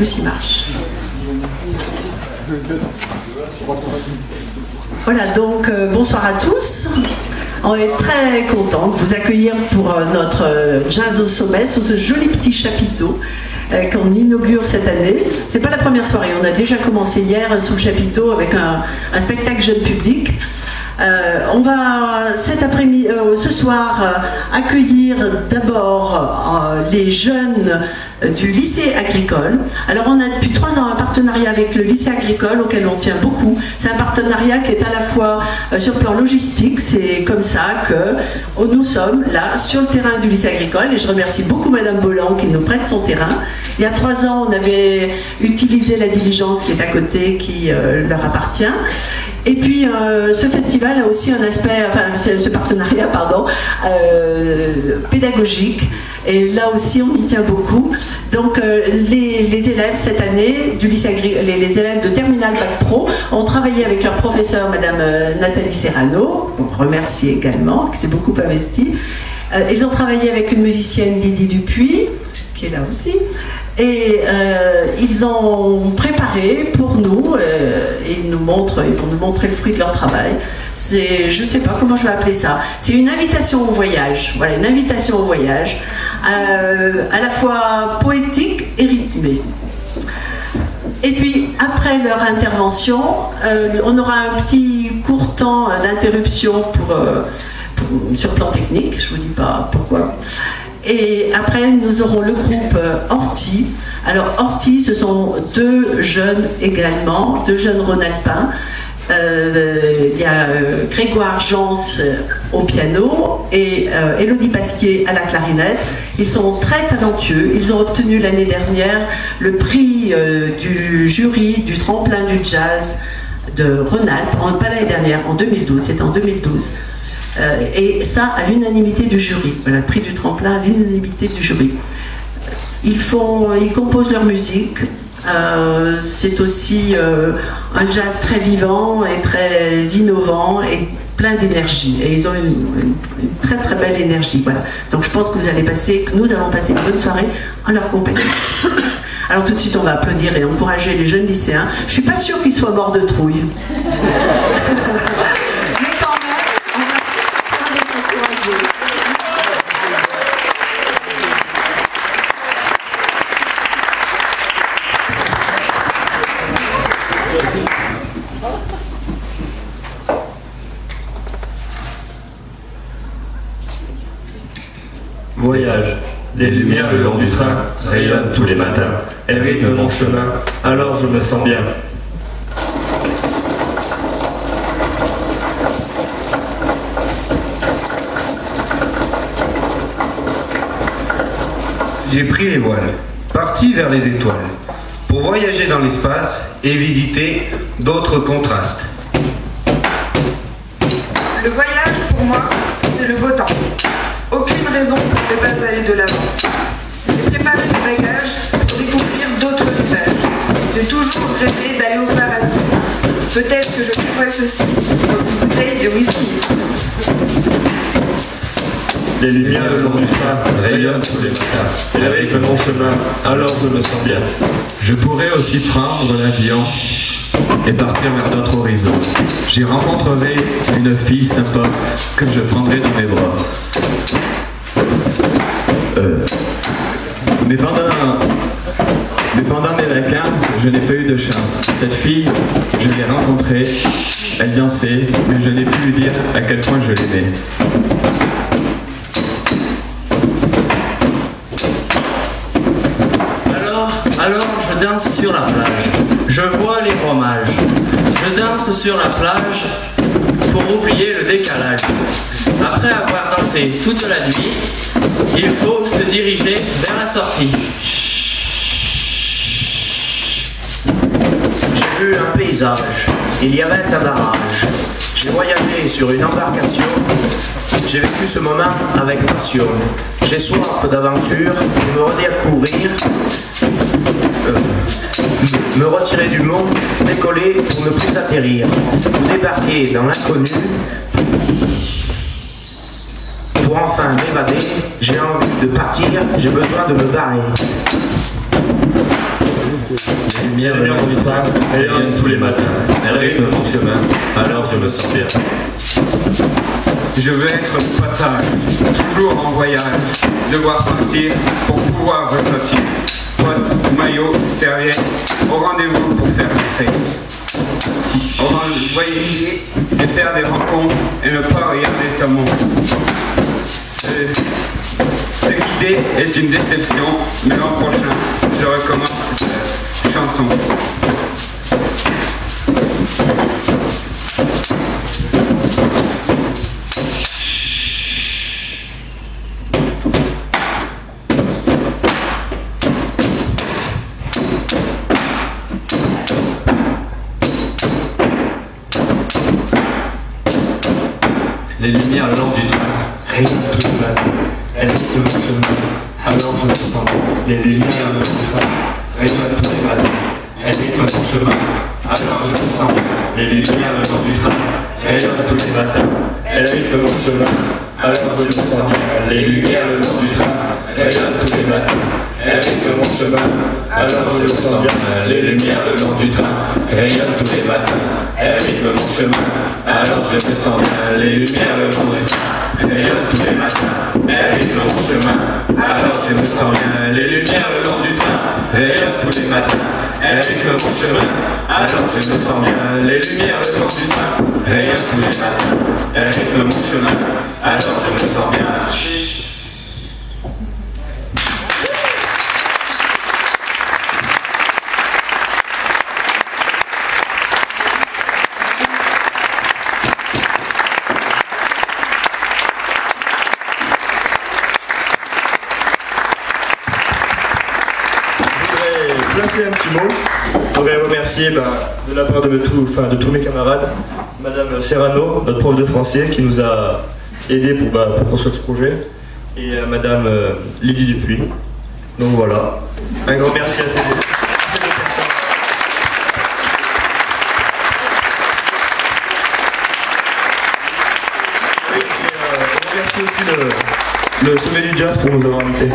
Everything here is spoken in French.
plus il marche. Voilà, donc bonsoir à tous. On est très content de vous accueillir pour notre Jazz au sommet sous ce joli petit chapiteau qu'on inaugure cette année. C'est pas la première soirée, on a déjà commencé hier sous le chapiteau avec un spectacle jeune public. On va ce soir accueillir d'abord les jeunes du lycée agricole. Alors on a depuis 3 ans un partenariat avec le lycée agricole auquel on tient beaucoup. C'est un partenariat qui est à la fois sur le plan logistique, c'est comme ça que nous sommes là sur le terrain du lycée agricole et je remercie beaucoup Madame Bolland qui nous prête son terrain. Il y a 3 ans on avait utilisé la diligence qui est à côté, qui leur appartient. Et puis ce festival a aussi un aspect, enfin ce partenariat pardon, pédagogique. Et là aussi, on y tient beaucoup. Donc, les élèves cette année du lycée agricole, les élèves de Terminal Bac Pro, ont travaillé avec leur professeur, Madame Nathalie Serrano, on remercie également, qui s'est beaucoup investie. Ils ont travaillé avec une musicienne, Lydie Dupuis, qui est là aussi. Et ils ont préparé pour nous, et ils vont nous montrer le fruit de leur travail. Je ne sais pas comment je vais appeler ça. C'est une invitation au voyage. Voilà, une invitation au voyage, à la fois poétique et rythmée. Et puis, après leur intervention, on aura un petit court temps d'interruption sur le plan technique, je ne vous dis pas pourquoi. Et après, nous aurons le groupe Horty. Alors, Horty, ce sont 2 jeunes également, 2 jeunes rhône-alpins. Il y a Grégoire Jans au piano et Élodie Pasquier à la clarinette. Ils sont très talentueux. Ils ont obtenu l'année dernière le prix du jury du tremplin du jazz de Rhône-Alpes, pas l'année dernière, en 2012, c'était en 2012. Et ça à l'unanimité du jury. Voilà, le prix du tremplin à l'unanimité du jury. Ils composent leur musique. C'est aussi un jazz très vivant et très innovant et plein d'énergie. Et ils ont une très très belle énergie. Voilà. Donc je pense que nous allons passer une bonne soirée en leur compagnie. Alors tout de suite on va applaudir et encourager les jeunes lycéens. Je suis pas sûre qu'ils soient morts de trouille. Voyage. Les lumières le long du train rayonnent tous les matins. Elles rythment mon chemin, alors je me sens bien. J'ai pris les voiles, parti vers les étoiles, pour voyager dans l'espace et visiter d'autres contrastes. Le voyage, pour moi, c'est le beau temps. Aucune raison pour ne pas aller de l'avant. J'ai préparé mes bagages pour découvrir d'autres rivages. J'ai toujours rêvé d'aller au paradis. Peut-être que je trouverai ceci dans une bouteille de whisky. Les lumières le long du train rayonnent tous les matins. Elles rythment mon chemin, alors je me sens bien. Je pourrais aussi prendre l'avion et partir vers d'autres horizons. J'y rencontrerai une fille sympa que je prendrai dans mes bras. Mais pendant mes vacances, je n'ai pas eu de chance. Cette fille, je l'ai rencontrée, elle dansait, mais je n'ai pu lui dire à quel point je l'aimais. Alors je danse sur la plage, je vois les fromages, je danse sur la plage pour oublier le décalage. Après avoir dansé toute la nuit, il faut se diriger vers la sortie. J'ai vu un paysage, il y avait un barrage. J'ai voyagé sur une embarcation, j'ai vécu ce moment avec passion. J'ai soif d'aventure, de me redécouvrir, me retirer du monde, décoller pour ne plus atterrir. Vous débarquer dans l'inconnu, pour enfin m'évader, j'ai envie de partir, j'ai besoin de me barrer. Les lumières le long du train rayonnent tous les matins. Elles rythment mon chemin, alors je me sens bien. Je veux être de passage, toujours en voyage, devoir partir pour pouvoir ressortir. Pote, maillot, serviette, au rendez-vous pour faire le fait. Voyager, c'est faire des rencontres et ne pas regarder sa montre. Se quitter est une déception, mais l'an prochain, je recommence cette chanson. Les lumières le long du train rayonnent tous les matins. Elles rythment mon chemin, alors je me sens bien. Les lumières le long du train rayonnent tous les matins. Elles rythment mon chemin, alors je me sens bien. Les lumières le long du train rayonnent tous les matins. Elles rythment mon chemin, alors je me sens bien. Les lumières le long du train rayonnent tous les matins. Elles rythment mon chemin, alors je me sens bien. Les lumières le long du train rayonnent tous les matins. Elles rythment mon chemin, alors je me sens bien. Les lumières le long du train rayonnent tous les matins. Elles rythment mon chemin, alors je me sens bien. Les lumières le long du train rayonnent tous les matins. Elles rythment mon chemin, alors je me sens bien. Les lumières le long du train rayonnent tous les matins. Elles rythment mon chemin, alors je me sens bien. Placer un petit mot. Je voudrais remercier de la part de tous mes camarades, Madame Serrano, notre prof de français, qui nous a aidés pour construire ce projet, et Madame Lydie Dupuis. Donc voilà, un grand merci à ces deux personnes. Et on remercie aussi le sommet du jazz pour nous avoir invités.